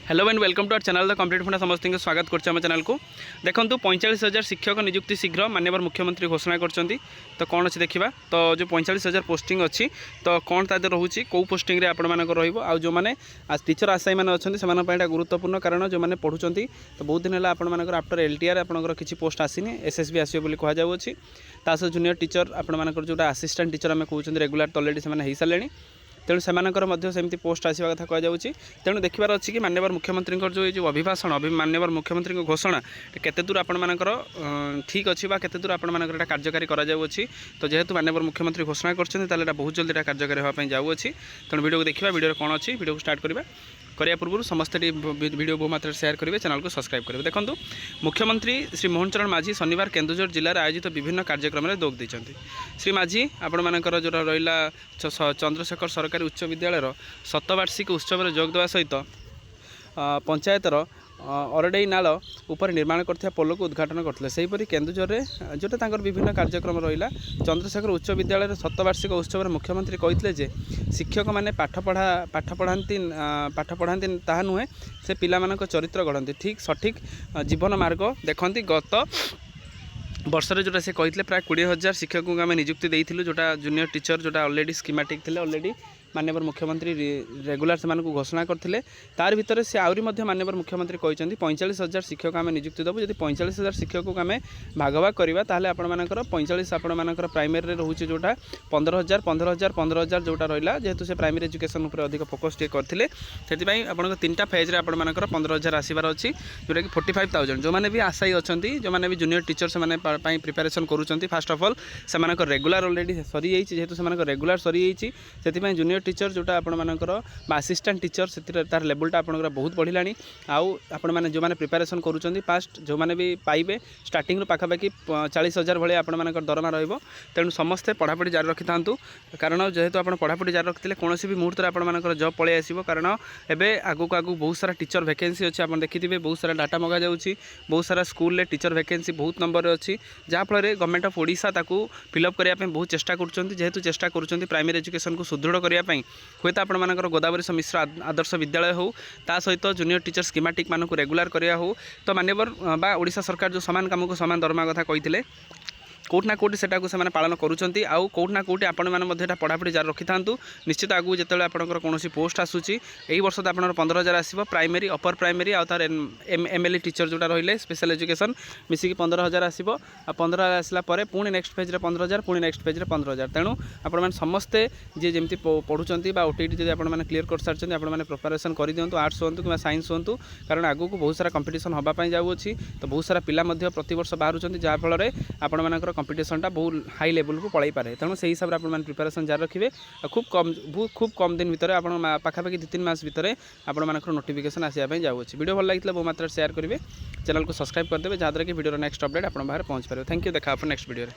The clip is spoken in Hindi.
Hello and welcome to our channel the complete funda समस्त स्वागत करते आम चैनल को देखो 45,000 शिक्षक नियुक्ति शीघ्र माननीय मुख्यमंत्री घोषणा कर तो कौन अच्छी देखा तो जो 45,000 पोस्टिंग अच्छी तो कौन तादर रोचे कौ पोस्टिंग आउ जो मैंने आज टीचर आशायी मैंने अच्छे से गुरुत्वपूर्ण कारण जो मैंने पढ़ुं तो बहुत दिन है आपर आफ्टर एलटीआर आपंकर किसी पोस्ट आसीनी एसएसबी आसो कहुच्छी सहित जूनियर टीचर आपर जो आसिस्टेंट टीचर आम कहते रेगुलर तो अलरेडी से हो तेणु सेमती पोस्ट आसवा कथा कहुच्छी तेणु देखिबार अच्छी कि माननीय मुख्यमंत्री जो अभिभाषण माननीय मुख्यमंत्री घोषणा केते दूर आपर ठीक अच्छी केते दूर आपर कार्यकारी कराऊँगी तो जेहेतु माननीय मुख्यमंत्री घोषणा कर बहुत जल्दी कार्यकारी होगापी जाऊँगी तेणु वीडियो को देखा वीडियो कौन अच्छी वीडियो को स्टार्ट करने पूर्व समस्त वीडियो बहु मात्रा शेयर करेंगे चैनल को सब्सक्राइब करेंगे देखो मुख्यमंत्री श्री मोहन चरण माझी शनिवार केन्दुझर जिले में आयोजित विभिन्न कार्यक्रम में जोग देते श्री माझी आपण जो रहा चंद्रशेखर सरकारी उच्च विद्यालय शतवार्षिक उत्सव जोग देवा सहित पंचायतर अरडई नाल उपर निर्माण करथिया पोल को उद्घाटन करते सेहीपरि केन्दुझर में जोटा विभिन्न कार्यक्रम रहा चंद्रशेखर उच्च विद्यालय शतवार्षिक उत्सव में मुख्यमंत्री कहते शिक्षक मैंने पाठ पढ़ाती ताहा नुहे से पिला चरित्र गढ़ती ठीक सठिक जीवन मार्ग देखती गत वर्षर जोटा से कहते प्राय 20,000 शिक्षक को आम नियुक्ति देइथिलु जोटा जूनियर टीचर जोटा ऑलरेडी स्कीमेटिक थे ऑलरेडी माननीय मुख्यमंत्री रेगुलर से घोषणा करते तार भितर से आहरी माननीय मुख्यमंत्री कहते 45,000 शिक्षक आम नियुक्ति देवु जब 45,000 शिक्षक को आम भाग भाग करवा ताले आपणकर 45 आपणकर प्राइमरी रोचे जोटा 15,000 15,000 15,000 जोटा रहा जेहेतु से प्राइमरी एजुकेशन उपर अधिक फोकस करते से आप तीनटा फेज रे आपणकर 15,000 आसबार अच्छी जोटा कि 45,000 जो मैंने भी आशायी अच्छा जो मैंने भी जूनियर टीचर से प्रिपेरेसन करुँच फास्ट अफ ऑल से रेगुलर ऑलरेडी सरी जाइए जेहेतु से रेगुलर सरी जाइए जूनियर टीचर जोटा आपणकर असिस्टेंट टीचर से तार लेवलटा आपंकर बहुत बढ़ला आउ आपण मैंने जो मैंने प्रिपेरेसन करुँच फास्ट जो मैंने भी पाइबे स्टार्टिंग पाखापाखि 40,000 भाई आपंकर दरमा रेणु समस्ते पढ़ापढ़ी जारी रखि था कारण जेहेतु आप पढ़ापढ़ी जारी रखिते कौन भी मुहूर्त आपंकर जब पलि आसो कारण एवं आगू आगू बहुत सारा टीचर वैकेंसी अच्छी आप देखिए बहुत सारा डाटा मगा जाऊँगी बहुत सारा स्कूल टीचर वैकेंसी बहुत नंबर अच्छी जहाँफल गवर्नमेंट ऑफ ओडिशा ताकू फिलअप करने बहुत चेष्टा कर जेहेतु चेष्टा कर प्राइमरी एजुकेशन को सुदृढ़ करने हुए तो आपर गोदावरी मिश्र आदर्श विद्यालय हो ता सहित जूनियर टीचर स्कीमेटिक मानक रेगुलर करा हो तो माननीय ओडिशा सरकार जो सामान काम को सामान दरमा कथा कहते कौटना कौटी से पालन करुँच आउ कौटना कौटी आपण मैंने पढ़ापढ़ी जारी रखि था निश्चित आगू जो आपंकर कौन पोस्ट आसूँ यही वर्ष तो आप 15,000 आसो प्राइमरी अपर प्राइमरी आउ तार एमएलए टीचर जोटा रही स्पेशल एजुकेशन मिसिक 15,000 आसो 15,000 आसला पुणी नेक्स्ट फेज 15,000 पुणी नेक्स्ट फेज 15,000 तेणु आप समस्ते जी जमी पढ़ुंट ओटीटी जब आप क्लीयर कर सारी आपने प्रिपेरेसन कर दिंतु आर्ट्स हूँ कि साइंस हूँ कारण आगू को बहुत सारा कंपिटिशन होगापी जाऊँगी तो बहुत सारा पिला प्रति वर्ष बाहर जहाँफल आपण कंपिटिशनटा बहुत हाई लेवल को पलि पारे तेणु से हिसाब से आप प्रिपेरेसन जारी रखिए खूब कम दिन भितर आप पाखापाखि 2-3 मास भितर आपंकर नोटिफिकेशन आसापी जाऊँगी वीडियो भल लगी बहुत मात्रा शेयर करेंगे चैनल को सब्सक्राइब करदे जहाँद्वारा कि वीडियो नेक्स्ट अपडेट आप बाहर पहुँच पारे थैंक यू देखा नेक्स्ट वीडियो।